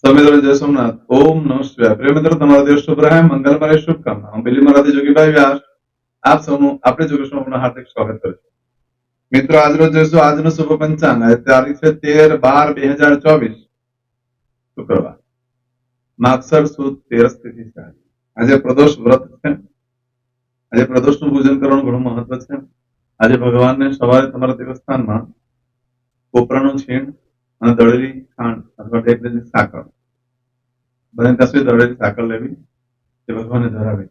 તમે જય સોમનાથ. ઓમ નમઃ શિવાય. પ્રિય મિત્રો, તમારો દિવસ શુભ રહે, મંગલમય શુભકામના. હું બિલી મરાઠી જોગીભાઈ વ્યાસ આપ સૌનું આપણે જોગેશમાં હાર્દિક સ્વાગત કરું છું. મિત્રો, આજનો જોઈશું આજનું શુભ પંચાંગ. તારીખ છે 13/12/2024 શુક્રવાર, માગસર સુદ 13 તિથિ છે. આજે પ્રદોષ વ્રત છે. આજે પ્રદોષનું પૂજન કરવાનું ઘણું મહત્વ છે. આજે ભગવાનને સવારે તમારા દેવસ્થાનમાં કોપરાનું છીણ અને દળેલી ખાંડ અથવા ટેકરેલી સાકર, બધાને કશું દળેલી સાકર લેવી, તે ભગવાનને ધરાવી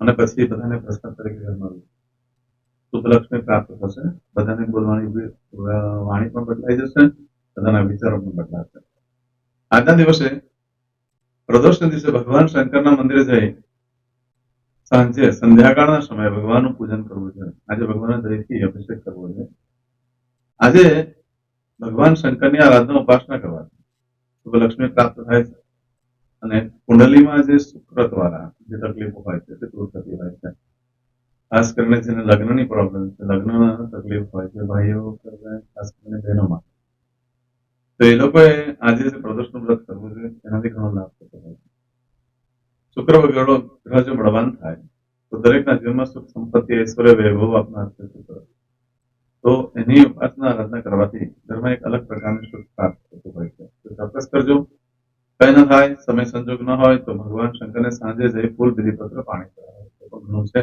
અને પછી બધાને પ્રસાદ તરીકે ઘરમાં શુભલક્ષ્મી પ્રાપ્ત થશે. બધાને બોલવાની વાણી પણ બદલાઈ જશે, બધાના વિચારો પણ બદલાશે. આજના દિવસે પ્રદોષના દિવસે ભગવાન શંકરના મંદિરે જઈ સાંજે સંધ્યાકાળના સમયે ભગવાનનું પૂજન કરવું જોઈએ. આજે ભગવાનના દહીંથી અભિષેક કરવો જોઈએ. આજે ભગવાન શંકરની આરાધના ઉપાસના કરવાની શુભલક્ષ્મી પ્રાપ્ત થાય છે અને કુંડલીમાં જે શુક્ર દ્વારા જે તકલીફો હોય છે તે દૂર થતી હોય છે. ખાસ કરીને જેને લગ્નની પ્રોબ્લેમ છે, લગ્નમાં તકલીફ હોય છે, ભાઈઓ ખાસ કરીને બહેનોમાં, તો એ લોકોએ આજે જે પ્રદોષનું વ્રત કરવું જોઈએ, એનાથી ઘણો લાભ થતો હોય છે. શુક્ર વગેરે ગ્રહ જો બળવાન થાય તો દરેકના જીવનમાં સુખ સંપત્તિ ઐશ્વર્ય વૈભવ આપનાર છે શુક્ર. તો એની ઉપાસના આરાધના કરવાથી ઘરમાં એક અલગ પ્રકારનું સુખ પ્રાપ્ત થતું હોય છે. તો ચોક્કસ કરજો. કઈ ન થાય, સમય સંજોગ ન હોય તો ભગવાન શંકરને સાંજે જઈ ફૂલ બિલીપત્ર પાણી ચડાવે ઘણું છે.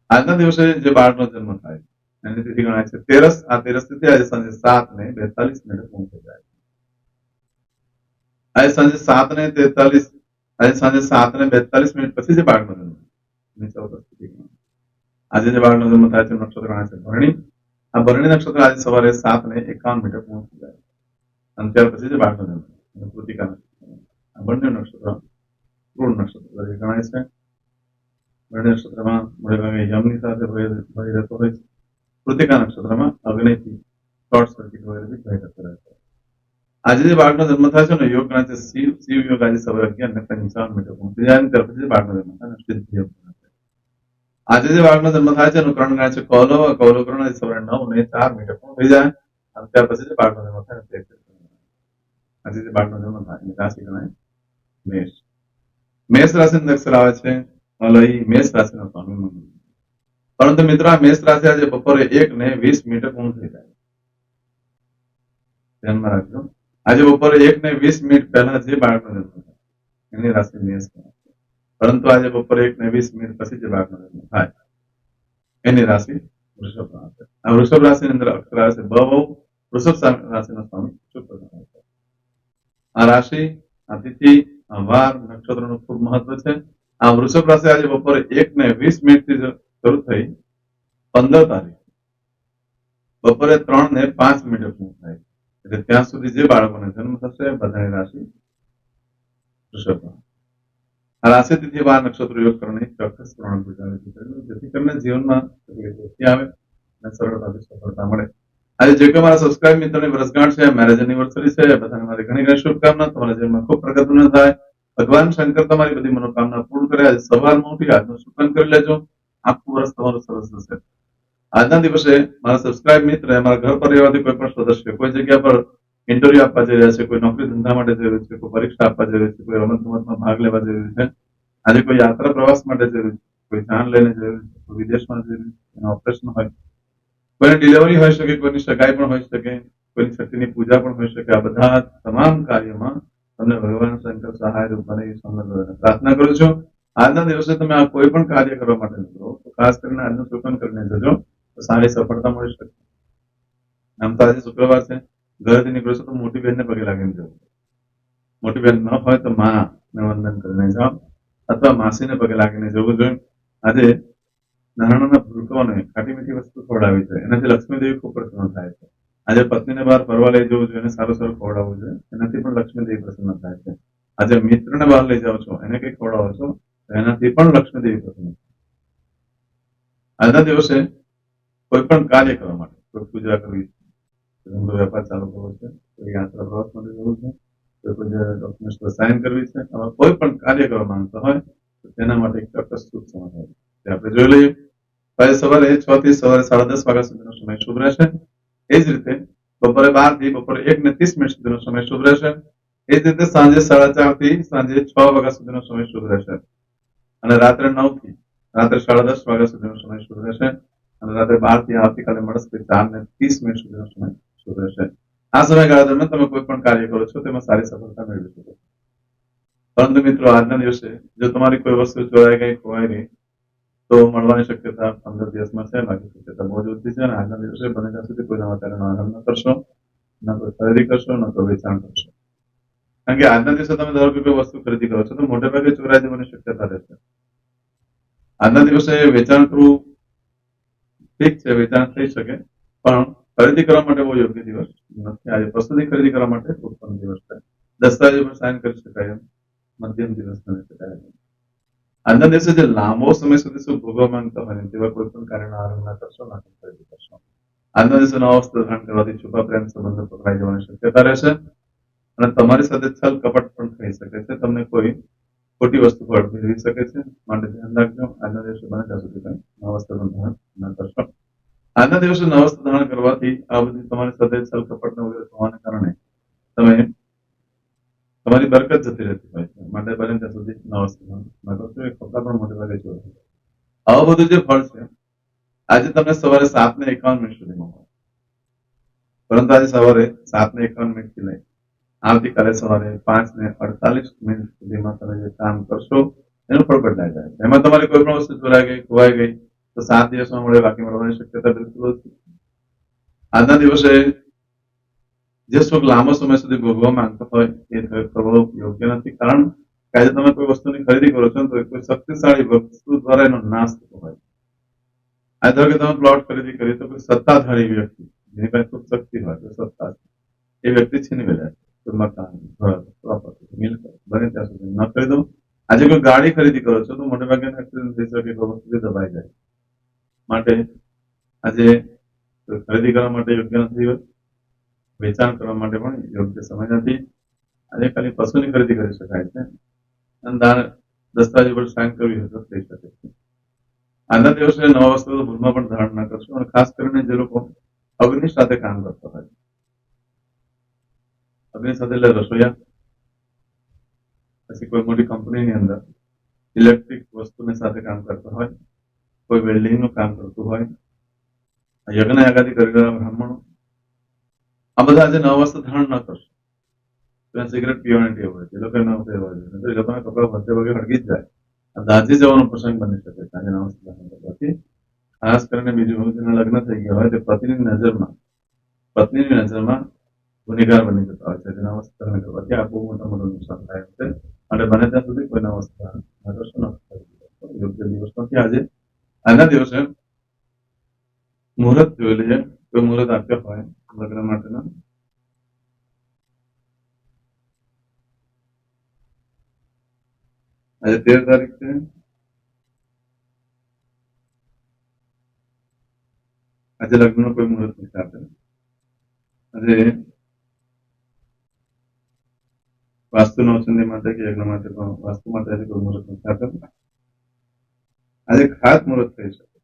આજના દિવસે જે બાળકનો જન્મ થાય એની તિથિ ગણાય છે તેરસ. આ તેરસ તિથિ આજે સાંજે 7:42 પૂર્ણ થઈ જાય છે. આજે સાંજે 7:43 આજે સાંજે 7:42 પછી જે બાળકનો જન્મ આજે જે બાળકનો જન્મ થાય છે નક્ષત્ર ગણાય છે ભરણી. આ ભરણી નક્ષત્ર આજે સવારે 7:51 પૂર્ણ થઈ જાય અને ત્યાર પછી જે બાળકનો જન્મ કૃતિકા નક્ષત્ર. આ બંને નક્ષત્ર ક્રૂર નક્ષત્ર તરીકે ગણાય છે. બંને નક્ષત્રમાં મોટે ભાગે યમની સાથે ભય રહેતો હોય છે. કૃતિકા નક્ષત્રમાં અગ્નિથી શોર્ટ સર્કિટ વગેરે ભય રહેતો રહે છે. આજે જે બાળકનો જન્મ થાય છે ને યોગ ગણાય છે શિવ યોગ. આજે સવારે 11:55 પૂર્ણ થઈ જાય ત્યાર પછી બાળકનો જન્મ થાય સિદ્ધ યોગ. આજે જે બાળકનો જન્મ થાય છે એનું કરણ ગણાય છે કૌલવ. કૌલવ કરણ આજે સવારે 9:04 પૂર્ણ થઈ જાય અને ત્યાર પછી જે બાળકનો જન્મ થાય આજે જે બાળકનો જન્મ થાય એની રાશિ ગણાય મેષ. મેષ રાશિની અક્ષર આવે છે અલય. મેષ રાશિના સ્વામી મંગળ. પરંતુ મિત્રો, આ મેષ રાશિ આજે બપોરે 1:20 પૂર્ણ થઈ જાય. ધ્યાનમાં રાખજો. આજે બપોરે 1:20 પહેલા જે બાળકનો જન્મ થાય એની રાશિ મેષ ગણાય છે. પરંતુ આજે બપોરે 1:20 પછી જે બાળકનો જન્મ થાય એની રાશિ વૃષભ રાશિ. આ વૃષભ રાશિની અંદર અક્ષર આવે છે બ. વૃષભ રાશિના સ્વામી શુક્ર છે. આ રાશિ, આ તિથિ, આ વાર, નક્ષત્રનું ખૂબ મહત્વ છે. આ વૃષભ રાશિ આજે બપોરે 1:20 થી શરૂ થઈ 15 તારીખ બપોરે 3:05 પૂર્ણ થાય. એટલે ત્યાં સુધી જે બાળકોને જન્મ થશે બધાની રાશિ વૃષભ. આ રાશિ તિથિ વાર નક્ષત્ર યોગ કરવાની ચોક્કસ પ્રમાણ જેથી કરીને જીવનમાં તકલીફ ઓછી આવે અને સરળતાથી સફળતા મળે. આજે જે કે મારા સબસ્ક્રાઇબ મિત્રોની વર્ષગાંઠ છે, મેરેજ એનિવર્સરી છે, બધાને મારી ઘણી ઘણી શુભકામના. તમારા જીવનમાં ખૂબ પ્રગતિ થાય. ભગવાન શંકર તમારી બધી મનોકામના પૂર્ણ કરે. આજે સવારમાં ઉઠી આજનું શુકન કરી લેજો. આખું વર્ષ તમારું સરસ જશે. આજના દિવસે મારા સબસ્ક્રાઇબ મિત્ર, મારા ઘર પરિવારથી કોઈ પણ સદસ્ય કોઈ જગ્યા પર ઇન્ટરવ્યુ આપવા જઈ રહ્યા છે, કોઈ નોકરી ધંધા માટે જઈ રહ્યું છે, કોઈ પરીક્ષા આપવા જઈ રહ્યું છે, કોઈ રમત ગમતમાં ભાગ લેવા જઈ રહ્યું છે, આજે કોઈ યાત્રા પ્રવાસ માટે જઈ રહ્યું છે, કોઈ જાન લઈને જઈ રહ્યું છે, કોઈ વિદેશમાં જઈ રહ્યું છે, એનું ઓપરેશન હોય, કોઈની ડિલિવરી હોઈ શકે, કોઈની સગાઈ પણ હોઈ શકે, કોઈની શક્તિની પૂજા પણ હોઈ શકે. આ બધા તમામ કાર્યમાં તમને ભગવાન શંકર સહાય રૂપ બને એ પ્રાર્થના કરું છું. આજના દિવસે તમે આ કોઈ પણ કાર્ય કરવા માટે નીકળો તો ખાસ કરીને આજનું શુકન કરીને જજો તો સારી સફળતા મળી શકે. આમ તો આજે શુક્રવાર છે, ઘરેથી નીકળો છો તો મોટી બહેનને પગે લાગીને જવું. મોટી બહેન ન હોય તો માને વંદન કરીને જાઓ અથવા માસીને પગે લાગીને જવું જોઈએ. આજે નાના નાના ભૂલકોને ખાટી મીઠી વસ્તુ ખવડાવી જોઈએ. એનાથી લક્ષ્મીદેવી ખૂબ પ્રસન્ન થાય છે. આજે પત્નીને બહાર ફરવા લઈ જવું જોઈએ, એને સારું સારું ખવડાવવું જોઈએ, એનાથી પણ લક્ષ્મીદેવી પ્રસન્ન થાય છે. આજે મિત્રને બહાર લઈ જાઓ છો, એને કંઈક ખવડાવો છો, એનાથી પણ લક્ષ્મીદેવી પ્રસન્ન થાય. આજના દિવસે કોઈ પણ કાર્ય કરવા માટે, કોઈ પૂજા કરવી છે, ધંધો વેપાર ચાલુ કરવો છે, કોઈ યાત્રા પ્રવાસ માટે જવું છે, કોઈ ડોક્યુમેન્ટ પર સાઇન કરવી છે, કોઈ પણ કાર્ય કરવા માંગતા હોય તો તેના માટે એક ચોક્કસ શુભ સમય હોય તે આપણે જોઈ લઈએ. સવારે 6 થી સવારે 10:30 વાગ્યા સુધીનો સમય શુભ રહેશે. એ જ રીતે બપોરે 12 થી બપોરે 1:30 સુધીનો સમય શુભ રહેશે. એ જ રીતે સાંજે 4:30 થી સાંજે 6 વાગ્યા સુધીનો સમય શુભ રહેશે અને રાત્રે 9 થી રાત્રે 10:30 વાગ્યા સુધીનો સમય શુભ રહેશે અને રાત્રે 12 થી આવતીકાલે મળશે 4:30 સુધીનો સમય શુભ રહેશે. આ સમયગાળા દરમિયાન તમે કોઈ પણ કાર્ય કરો છો તેમાં સારી સફળતા મેળવી શકો છો. પરંતુ મિત્રો આજના દિવસે જો તમારી કોઈ વસ્તુ ચોરાઈ ગઈ, ખોવાઈ ગઈ તો મળવાની શક્યતા 15 દિવસમાં છે, બાકી શક્યતા બહુ જ ઓછી છે. અને આજના દિવસે બને ત્યાં સુધી કોઈ નવા કાર્યનો આરંભ ન કરશો, ન કોઈ ખરીદી કરશો, ન કોઈ વેચાણ કરશો. કારણ કે આજના દિવસે તમે ધારો કે કોઈ વસ્તુ ખરીદી કરો છો તો મોટે ભાગે ચોરાઈ જવાની શક્યતા રહેશે. આજના દિવસે વેચાણ કરવું ઠીક છે, વેચાણ થઈ શકે, પણ ખરીદી કરવા માટે બહુ યોગ્ય દિવસ નથી. આજે વસ્તુની ખરીદી કરવા માટે ઉત્તમ દિવસ છે. દસ્તાવેજ પર સાઇન કરી શકાય એમ મધ્યમ દિવસ ગણી શકાય. આજના દિવસે જે લાંબો સમય સુધી સુખ ભોગવવા માંગતા હોય તેવા કોઈ પણ કાર્યનો આરંભ ના કરશો, ના ખરીદી કરશો. આજના દિવસે નવા વસ્ત્ર ધારણ કરવાથી છુપા પ્રેમ સંબંધો પકડાઈ જવાની શક્યતા રહેશે અને તમારી સાથે છલ કપટ પણ થઈ શકે છે. તમને કોઈ ખોટી વસ્તુ પર મેળવી શકે છે, માટે ધ્યાન રાખજો. આજના દિવસે બને ત્યાં સુધી કંઈ નવા વસ્ત્રનું ધારણ ન કરશો. આજના દિવસે નવા વસ્ત્ર ધારણ કરવાથી આ બધી તમારી સાથે છલ કપટ વગેરે થવાને કારણે તમે તમારી બરકત જતી રહેતી હોય છે, માટે બને ત્યાં સુધી નવા વસ્ત્ર ધારણ ન કરશો. એ કપડા પણ મોટે ભાગે જોવા. આવું બધું જે ફળ છે આજે તમને સવારે 7:51 સુધીમાં હોય, પરંતુ આજે સવારે 7:51 થી લઈ આવતીકાલે સવારે 5:48 સુધીમાં તમે જે કામ કરશો એનું ફળ બદલાઈ જાય. એમાં તમારી કોઈ પણ વસ્તુ ચોરાઈ ગઈ, ખોવાઈ ગઈ તો 7 દિવસમાં મળે, બાકી મળવાની શક્યતા બિલકુલ ઓછી. આજના દિવસે જે સુખ લાંબો સમય સુધી ભોગવવા માંગતો હોય એ કરવો યોગ્ય નથી. કારણ કે આજે તમે કોઈ વસ્તુની ખરીદી કરો છો તો કોઈ શક્તિશાળી વસ્તુ દ્વારા એનો નાશ થતો હોય. આજે ધારો કે તમે પ્લોટ ખરીદી કરી તો કોઈ સત્તાધારી વ્યક્તિ જેની પાસે ખૂબ શક્તિ હોય, તો સત્તા એ વ્યક્તિ છીનવી લે. મકાન, ઘર, પ્રોપર્ટી, મિલકત બને ત્યાં સુધી ન ખરીદો. આજે કોઈ ગાડી ખરીદી કરો છો તો મોટે ભાગે એક્સિડન્ટ થઈ શકે, કોઈ વસ્તુ દબાઈ જાય. માટે આજે ખરીદી કરવા માટે યોગ્ય નથી, વેચાણ કરવા માટે પણ યોગ્ય સમય નથી. આજે ખાલી પશુની ખરીદી કરી શકાય છે અને દસ્તાવેજ પર સાઇન કરવી હોય તો થઈ શકે છે. આજના દિવસે નવા વસ્તુ ભૂલમાં પણ ધારણ ન કરશો. અને ખાસ કરીને જે લોકો અગ્નિ સાથે કામ કરતા હોય, અગ્નિ સાથે એટલે રસોઈયા, પછી કોઈ મોટી કંપનીની અંદર ઇલેક્ટ્રિક વસ્તુની સાથે કામ કરતા હોય, કોઈ વેલ્ડિંગનું કામ કરતું હોય, યજ્ઞ યાગાદી કરી રહ્યા બ્રાહ્મણો, આ બધા આજે નવા વસ્ત્ર ધારણ ન કરશો. સિગરેટ પીવાની ટેવ હોય એ લોકો ન પીવા જોઈએ, એ લોકોના કપડા વચ્ચે વગેરે હળગી જ જાય, દાઝી જવાનો પ્રસંગ બની શકે છે આજે નવા વસ્ત્ર ધારણ કરવાથી. ખાસ કરીને બીજું જેના લગ્ન થઈ ગયા હોય તે પત્નીની નજરમાં ગુનેગાર બની જતા હોય છે. નવા વસ્ત્ર ધારણ કરવાથી આ બહુ મોટું નુકસાન થાય છે. માટે બને ત્યાં સુધી કોઈ નવા વસ્ત્ર ધારણ ન કરશો, યોગ્ય દિવસ નથી આજે. આજના દિવસે મુહૂર્ત જોઈ લઈએ. કોઈ મુહૂર્ત આપ્યો હોય લગ્ન માટેના, આજે 13 તારીખ છે. આજે લગ્નનો કોઈ મુહૂર્ત નથી આપ્યો. આજે વાસ્તુ નવચંદી માટે કે યજ્ઞ માટે વાસ્તુ માટે આજે કોઈ મુહૂર્ત નથી આપ્યો. આજે ખાસ મુહૂર્ત થઈ શકે,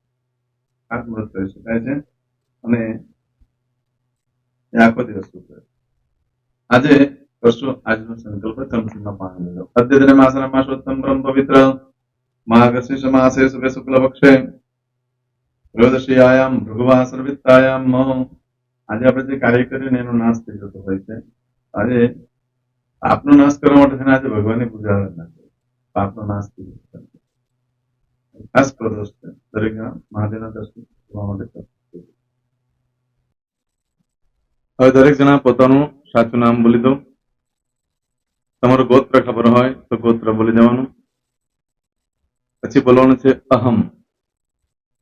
ખાસ મુહૂર્ત કરી શકાય છે અને એ આખો દિવસ છે. આજે કરશો આજનો સંકલ્પ ચમચીમાં પાણી લેજો. અદ્યતન માસના માસોત્તમ બ્રહ્મ પવિત્ર માર્ગશીર્ષ માસે શુભે શુક્લ પક્ષે ત્રયોદશીયાયામ ભૃગુવાસ વિત્તાયામ. આજે આપણે જે કાર્ય કર્યું એનો નાશ થઈ જતો હોય છે. આજે પાપનો નાશ કરવા માટે થઈને આજે ભગવાનની પૂજા આરાધના કરી, પાપનો નાશ થઈ જતો. ખાસ પ્રદોષ છે, દરેક જણા મહાદેવના દર્શન કરવા માટે. હવે દરેક જણા પોતાનું સાચું નામ બોલી દો. તમારું ગોત્ર ખબર હોય તો ગોત્ર બોલી દેવાનું. પછી બોલવાનું છે અહમ,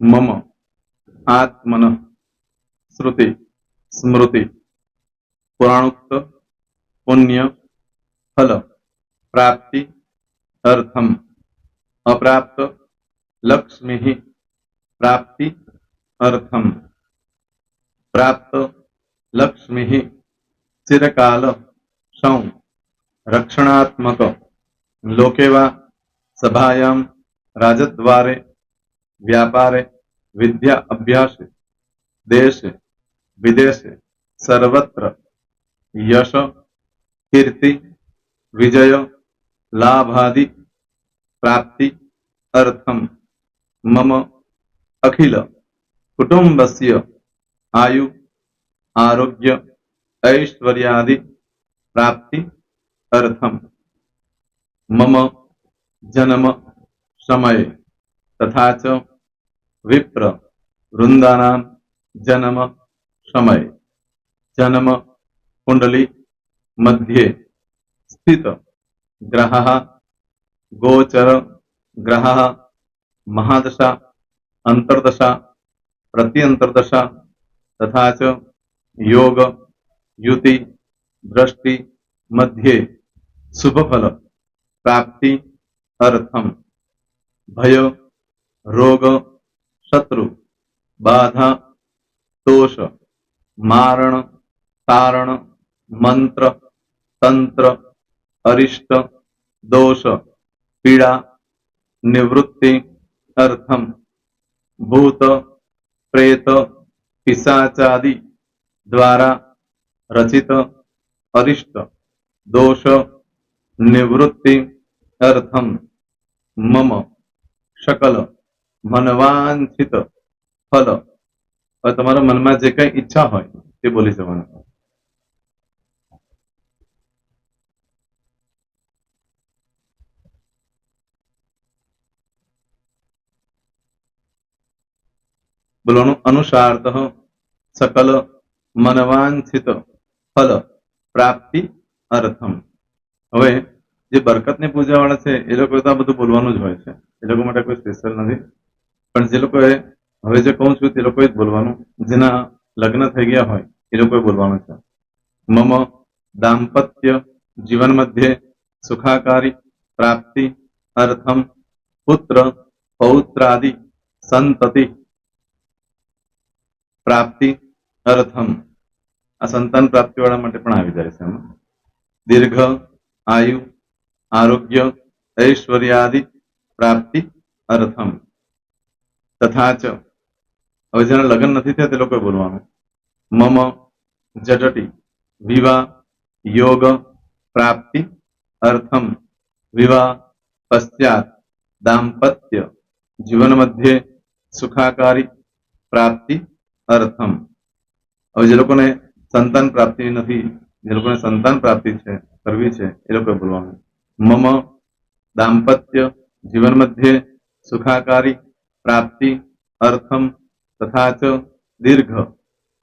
મમ, આત્મન, શ્રુતિ, સ્મૃતિ, પુરાણોક્ત, પુણ્ય, ફલ, પ્રાપ્તિ, અર્થમ, અપ્રાપ્ત, લક્ષ્મી, પ્રાપ્તિ, અર્થમ, પ્રાપ્ત, લક્ષ્મી, ચિરકાલ, સૌ, રક્ષણાત્મક, લોકેવા, સભાયામ, રાજદ્વારે, વ્યાપારે, વિદ્યા અભ્યાસે, દેશે, વિદેશે, સર્વત્ર, યશ, કીર્તિ, विजय लाभादि प्राप्ति अर्थम मम अखिल कुटुंबस्य आयु आरोग्य ऐश्वर्यादि प्राप्ति अर्थम मम जन्म समय तथा च विप्र वृंदानां जन्म समय जन्म कुंडली मध्ये स्थित ग्रहः गोचर ग्रहः महादशा अंतर्दशा प्रत्यंतर्दशा तथा च योग युति दृष्टि मध्ये शुभफल प्राप्ति अर्थम भय रोग शत्रु बाधा दोष मारण तारण मंत्र तंत्र अरिष्ट दोष पीड़ा निवृत्ति अर्थम भूत प्रेत पिशाचादि द्वारा रचित अरिष्ट दोष निवृत्ति अर्थम मम सकल मनवांछित फल और તમારા મનમાં જે કઈ ઈચ્છા હોય તે બોલી જવાનું. બોલવાનું અનુસારતઃ सकल मनवांछित फल प्राप्ति अर्थम. હવે જે બરકતની પૂજા વાળા છે એ લોકો તો આ બધું બોલવાનું જ હોય છે, એ લોકો માટે કોઈ સ્પેશિયલ નથી. પણ જે લોકોએ હવે જે કહું છું તે લોકોએ જ બોલવાનું, જેના લગ્ન થઈ ગયા હોય એ લોકોએ બોલવાનું છે. મમ દાંપત્ય જીવન મધ્યે સુખાકારી પ્રાપ્તિ અર્થમ પુત્ર પૌત્રાદि સંતતિ પ્રાપ્તિ અર્થમ. આ સંતાન પ્રાપ્તિ વાળા માટે પણ આવી જાય છે એમાં. દીર્ઘ આયુ आरोग्य ऐश्वर्यादि प्राप्ति अर्थम तथा च. હવે જેના લગ્ન નથી થયા તે લોકોએ બોલવાનું. મમ જટટી વિવાહ યોગ પ્રાપ્તિ અર્થમ વિવાહ પશ્ચાત દાંપત્ય જીવન મધ્યે સુખાકારી પ્રાપ્તિ અર્થમ. હવે જે લોકોને સંતાન પ્રાપ્તિ નથી, જે લોકોને સંતાન પ્રાપ્તિ છે કરવી છે એ લોકોએ બોલવાનું. मम दाम्पत्य जीवन मध्ये सुखाकारी प्राप्ति अर्थम तथा च दीर्घ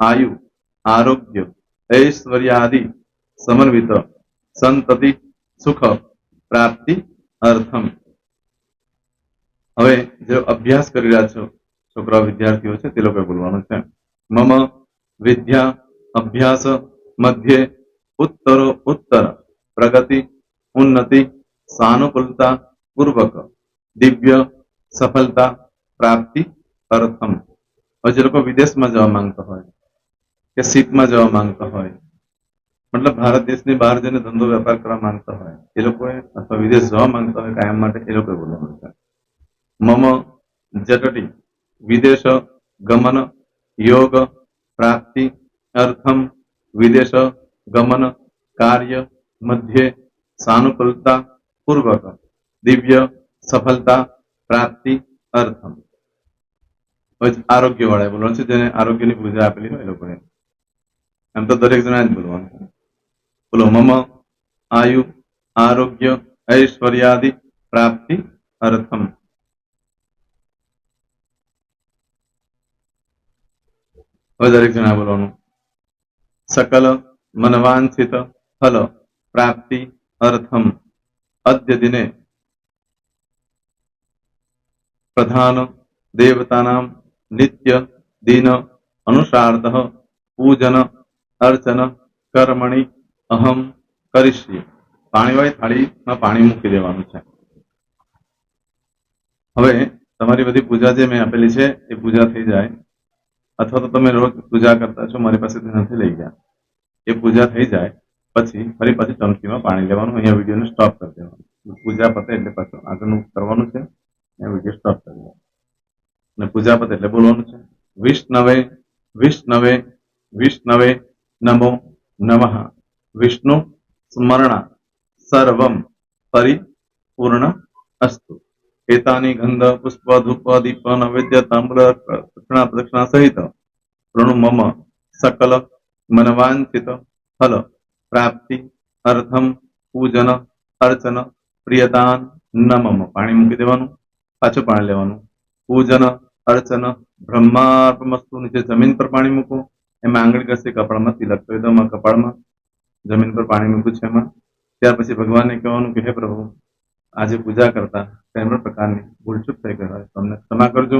आयु आरोग्य ऐश्वर्यादि समन्वित संतति सुख प्राप्ति अर्थम. હવે જે અભ્યાસ કરી રહ્યા છો છોકરા વિદ્યાર્થીઓ છે તે લોકોએ બોલવાનું છે. મમ વિદ્યા અભ્યાસ મધ્યે ઉત્તરો ઉત્તર પ્રગતિ उन्नति सानुकूलता पूर्वक दिव्य सफलता प्राप्ति अर्थम. और जो लोग विदेश में जवा मांगता हो કે શીપમાં જવા માંગતા હોય, મતલબ ભારત દેશની બહાર જઈને ધંધો વેપાર કરવા માંગતા હોય એ લોકોએ, અથવા વિદેશ જવા માંગતા હોય કાયમ માટે, એ લોકોએ બોલવાનું છે. મમ જટટી વિદેશ ગમન યોગ પ્રાપ્તિ અર્થમ વિદેશ ગમન કાર્ય મધ્યે सानुकूलता पूर्वक दिव्य सफलता प्राप्ति अर्थम. आरोग्य वाળા બોલવાનું છે, જેને આરોગ્યની પૂજા આપેલી હોય એ લોકોએ. એમ તો દરેક જણા જ બોલવાનું છે. બોલો મમ આયુ આરોગ્ય ऐश्वर्यादि प्राप्ति अर्थम. હવે દરેક જણા બોલવાનું. सकल मनवांछित फल प्राप्ति अर्थम अद्य दिने प्रधान देवतानां नित्य दिन अनुसारतः पूजन अर्चन कर्मणि अहम करिष्ये. પાણીવાળી થાળીમાં પાણી મૂકી દેવાનું છે. હવે તમારી બધી પૂજા જે મેં આપેલી છે એ પૂજા થઈ જાય, અથવા તો તમે રોજ પૂજા કરતા છો મારી પાસેથી નથી લઈ ગયા, એ પૂજા થઈ જાય પછી ફરી પાછી ચમચીમાં પાણી લેવાનું. અહીંયા વિડીયોને સ્ટોપ કરી દેવાનું. પૂજા પતે એટલે પાછું આગળનું કરવાનું છે. અહીંયા વિડીયો સ્ટોપ કરી દેવાનો અને પૂજા પતે એટલે બોલવાનું છે વિષ્ણવે વિષ્ણવે વિષ્ણવે નમો નમઃ. વિષ્ણુ સ્મરણા સર્વમ પરિપૂર્ણ અસ્તુ. એતાની ગંધ પુષ્પ ધૂપ દીપ નૈવેદ્ય તામ્ર દક્ષિણા પ્રદક્ષિણા સહિત ઋણુ મમ સકલ મનવાંચિત ફલ પ્રાપ્તિ અર્થમ પૂજન અર્ચન પ્રિયદાન ન મમ. પાણી મૂકી દેવાનું, પાછું પાણી લેવાનું. પૂજન અર્ચન બ્રહ્માર્પણમસ્તુ. નીચે જમીન પર પાણી મૂકો, એમાં આંગળી ઘસી કપાળમાં તિલક કરી દો. કપાળમાં જમીન પર પાણી મૂક્યું છે એમાં. ત્યાર પછી ભગવાનને કહેવાનું કે હે પ્રભુ, આજે પૂજા કરતા કઈ પણ પ્રકારની ભૂલચૂક થઈ ગઈ હોય તો અમને ક્ષમા કરજો.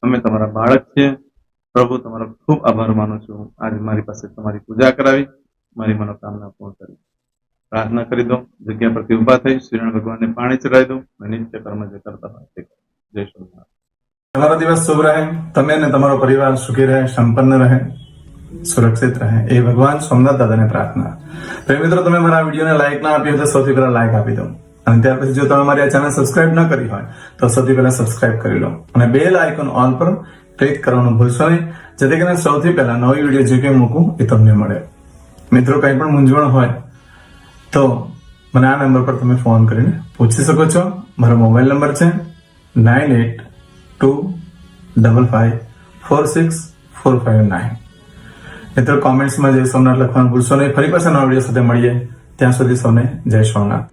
અમે તમારા બાળક છીએ. પ્રભુ, તમારો ખૂબ આભાર માનું છું. આજે મારી પાસે તમારી પૂજા કરાવી, મારી મનોકામના પૂર્ણ કરી. પ્રાર્થના કરી દો. જગ્યા પરથી ઉભા થઈ શ્રીનારાયણ ભગવાનને પાણી ચડાવી દો અને નિત્ય કર્મ જે કરતા હોય તે કરો. જય શ્રી. તમારો દિવસ શુભ રહે, તમે અને તમારો પરિવાર સુખી રહે, સંપન્ન રહે, સુરક્ષિત રહે, એ ભગવાન સોમનાથ દાદાને પ્રાર્થના. પ્રેમ મિત્રો, તમે મારા વિડીયોને લાઈક ના આપી હોય તો સૌથી પહેલા લાઈક આપી દો, અને ત્યાર પછી જો તમે મારી આ ચેનલ સબસ્ક્રાઇબ ન કરી હોય તો સૌથી પહેલા સબસ્ક્રાઇબ કરી લો, અને બેલ આઇકોન ઓલ પર ક્લિક કરવાનું ભૂલશો નહીં, જેથી કરીને સૌથી પહેલા નવી વિડીયો જે કંઈ મૂકું એ તમને મળે. મિત્રો, કંઈ પણ મૂંઝવણ હોય તો મને આ નંબર પર તમે ફોન કરીને પૂછી શકો છો. મારો મોબાઈલ નંબર છે 9825546459. મિત્રો, કોમેન્ટ્સમાં જય સોમનાથ લખવાનું ભૂલશો નહીં. ફરી પાછા નવા વિડીયો સાથે મળીએ. ત્યાં સુધી સૌને જય સોમનાથ.